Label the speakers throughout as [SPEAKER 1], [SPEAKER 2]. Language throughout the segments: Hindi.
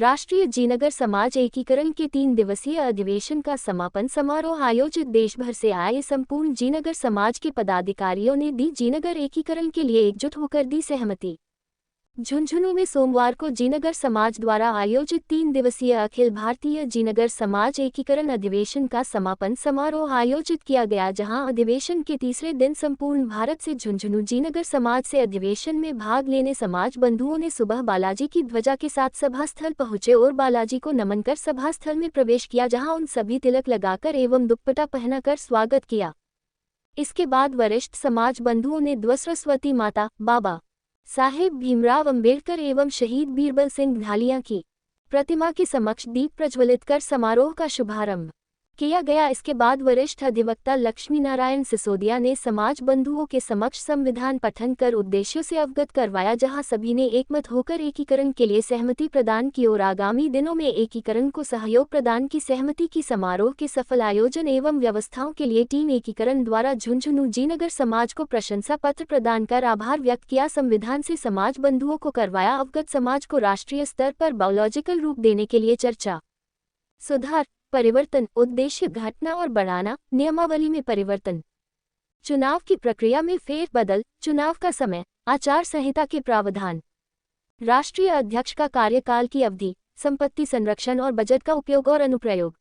[SPEAKER 1] राष्ट्रीय जीनगर समाज एकीकरण के 3 दिवसीय अधिवेशन का समापन समारोह आयोजित। देश भर से आए संपूर्ण जीनगर समाज के पदाधिकारियों ने दी जीनगर एकीकरण के लिए एकजुट होकर दी सहमति। झुंझुनू में सोमवार को जीनगर समाज द्वारा आयोजित 3 दिवसीय अखिल भारतीय जीनगर समाज एकीकरण अधिवेशन का समापन समारोह आयोजित किया गया, जहां अधिवेशन के तीसरे दिन संपूर्ण भारत से झुंझुनू जीनगर समाज से अधिवेशन में भाग लेने समाज बंधुओं ने सुबह बालाजी की ध्वजा के साथ सभास्थल पहुंचे और बालाजी को नमन कर सभास्थल में प्रवेश किया, जहां उन सभी तिलक लगाकर एवं दुपट्टा पहनाकर स्वागत किया। इसके बाद वरिष्ठ समाज बंधुओं ने सरस्वती माता, बाबा साहेब भीमराव अंबेडकर एवं शहीद बीरबल सिंह ढालिया की प्रतिमा के समक्ष दीप प्रज्वलित कर समारोह का शुभारंभ किया गया। इसके बाद वरिष्ठ अधिवक्ता लक्ष्मी नारायण सिसोदिया ने समाज बंधुओं के समक्ष संविधान पठन कर उद्देश्यों से अवगत करवाया, जहां सभी ने एकमत होकर एकीकरण के लिए सहमति प्रदान की और आगामी दिनों में एकीकरण को सहयोग प्रदान की सहमति की। समारोह के सफल आयोजन एवं व्यवस्थाओं के लिए टीम एकीकरण द्वारा झुंझुनू जीनगर समाज को प्रशंसा पत्र प्रदान कर आभार व्यक्त किया। संविधान से समाज बंधुओं को करवाया अवगत। समाज को राष्ट्रीय स्तर पर बायोलॉजिकल रूप देने के लिए चर्चा, सुधार, परिवर्तन, उद्देश्य, घटना और बढ़ाना, नियमावली में परिवर्तन, चुनाव की प्रक्रिया में फेरबदल, चुनाव का समय, आचार संहिता के प्रावधान, राष्ट्रीय अध्यक्ष का कार्यकाल की अवधि, संपत्ति संरक्षण और बजट का उपयोग और अनुप्रयोग,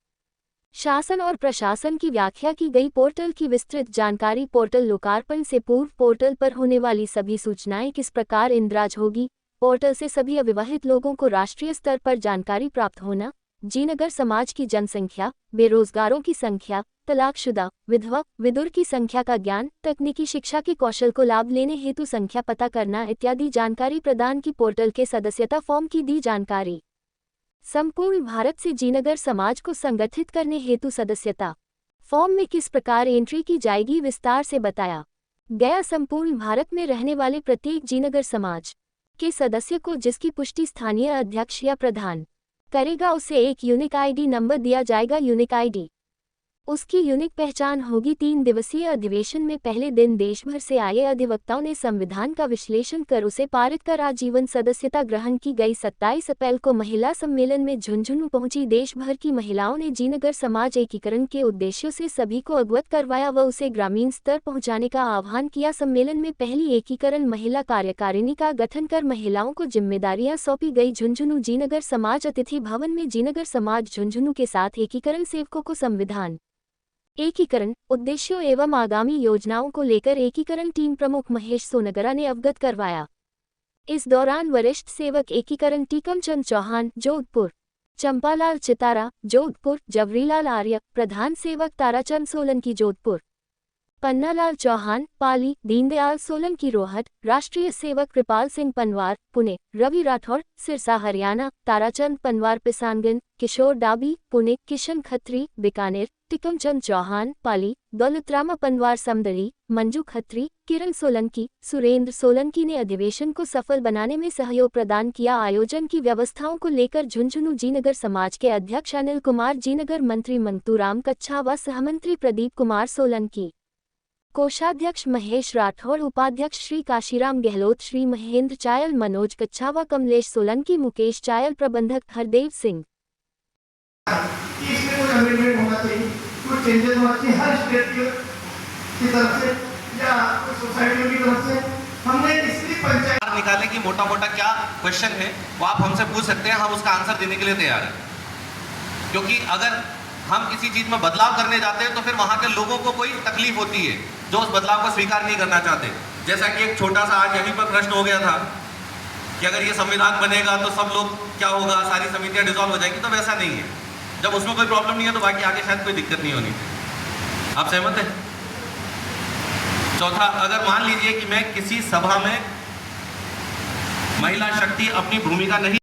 [SPEAKER 1] शासन और प्रशासन की व्याख्या की गई। पोर्टल की विस्तृत जानकारी। पोर्टल लोकार्पण से पूर्व पोर्टल पर होने वाली सभी सूचनाएं किस प्रकार इंद्राज होगी। पोर्टल से सभी अविवाहित लोगों को राष्ट्रीय स्तर पर जानकारी प्राप्त होना। जीनगर समाज की जनसंख्या, बेरोजगारों की संख्या, तलाकशुदा, विधवा, विधुर की संख्या का ज्ञान, तकनीकी शिक्षा के कौशल को लाभ लेने हेतु संख्या पता करना इत्यादि जानकारी प्रदान की। पोर्टल के सदस्यता फॉर्म की दी जानकारी। संपूर्ण भारत से जीनगर समाज को संगठित करने हेतु सदस्यता फॉर्म में किस प्रकार एंट्री की जाएगी विस्तार से बताया गया। संपूर्ण भारत में रहने वाले प्रत्येक जीनगर समाज के सदस्य को जिसकी पुष्टि स्थानीय अध्यक्ष या प्रधान करेगा, उसे एक यूनिक आईडी नंबर दिया जाएगा। यूनिक आईडी उसकी यूनिक पहचान होगी। 3 दिवसीय अधिवेशन में पहले दिन देश भर से आए अधिवक्ताओं ने संविधान का विश्लेषण कर उसे पारित कर आजीवन सदस्यता ग्रहण की गई। 27 अप्रैल को महिला सम्मेलन में झुंझुनू पहुंची देश भर की महिलाओं ने जीनगर समाज एकीकरण के उद्देश्यों से सभी को अवगत करवाया व उसे ग्रामीण स्तर पहुंचाने का आह्वान किया। सम्मेलन में पहली एकीकरण महिला कार्यकारिणी का गठन कर महिलाओं को जिम्मेदारियां सौंपी गई। झुंझुनू जीनगर समाज अतिथि भवन में जीनगर समाज झुंझुनू के साथ एकीकरण सेवकों को संविधान, एकीकरण, उद्देश्यों एवं आगामी योजनाओं को लेकर एकीकरण टीम प्रमुख महेश सोनगरा ने अवगत करवाया। इस दौरान वरिष्ठ सेवक एकीकरण टीकमचंद चौहान, जोधपुर, चंपालाल चितारा, जोधपुर, जवरीलाल आर्य, प्रधान सेवक ताराचंद सोलंकी, जोधपुर, पन्नालाल चौहान, पाली, दीनदयाल सोलंकी, रोहट, राष्ट्रीय सेवक कृपाल सिंह पनवार, पुणे, रवि राठौर, सिरसा, हरियाणा, ताराचंद पनवार, पिसांगन, किशोर डाबी, पुणे, किशन खत्री, बीकानेर, टिकमचंद चौहान, पाली, दौलतरामा पनवार, समदड़ी, मंजू खत्री, किरण सोलंकी, सुरेंद्र सोलंकी ने अधिवेशन को सफल बनाने में सहयोग प्रदान किया। आयोजन की व्यवस्थाओं को लेकर झुंझुनू जीनगर समाज के अध्यक्ष अनिल कुमार, जीनगर मंत्री मंगतूराम कच्छा व सहमंत्री प्रदीप कुमार सोलंकी, कोषाध्यक्ष महेश राठौर, उपाध्यक्ष श्री काशीराम गहलोत, श्री महेंद्र चायल, मनोज कच्छा व कमलेश सोलंकी, मुकेश चायल, प्रबंधक हरदेव सिंह।
[SPEAKER 2] इसमें कोई अमेंडमेंट होना चाहिए, कुछ चेंजेस होना चाहिए हर स्टेट की तरफ से या सोसाइटी की तरफ से। हमने इसलिए पंचायत
[SPEAKER 3] निकालने की मोटा मोटा क्या क्वेश्चन है वो आप हमसे पूछ सकते हैं, हम उसका आंसर देने के लिए तैयार हैं। क्योंकि अगर हम किसी चीज में बदलाव करने जाते हैं तो फिर वहां के लोगों को कोई तकलीफ होती है जो उस बदलाव को स्वीकार नहीं करना चाहते। जैसा कि एक छोटा सा आज यहीं पर प्रश्न हो गया था कि अगर ये संविधान बनेगा तो सब लोग क्या होगा, सारी समितियां डिसॉल्व हो जाएगी, तो वैसा नहीं है। जब उसमें कोई प्रॉब्लम नहीं है तो बाकी आगे शायद कोई दिक्कत नहीं होनी। आप सहमत हैं? चौथा, अगर मान लीजिए कि मैं किसी सभा में महिला शक्ति अपनी भूमिका नहीं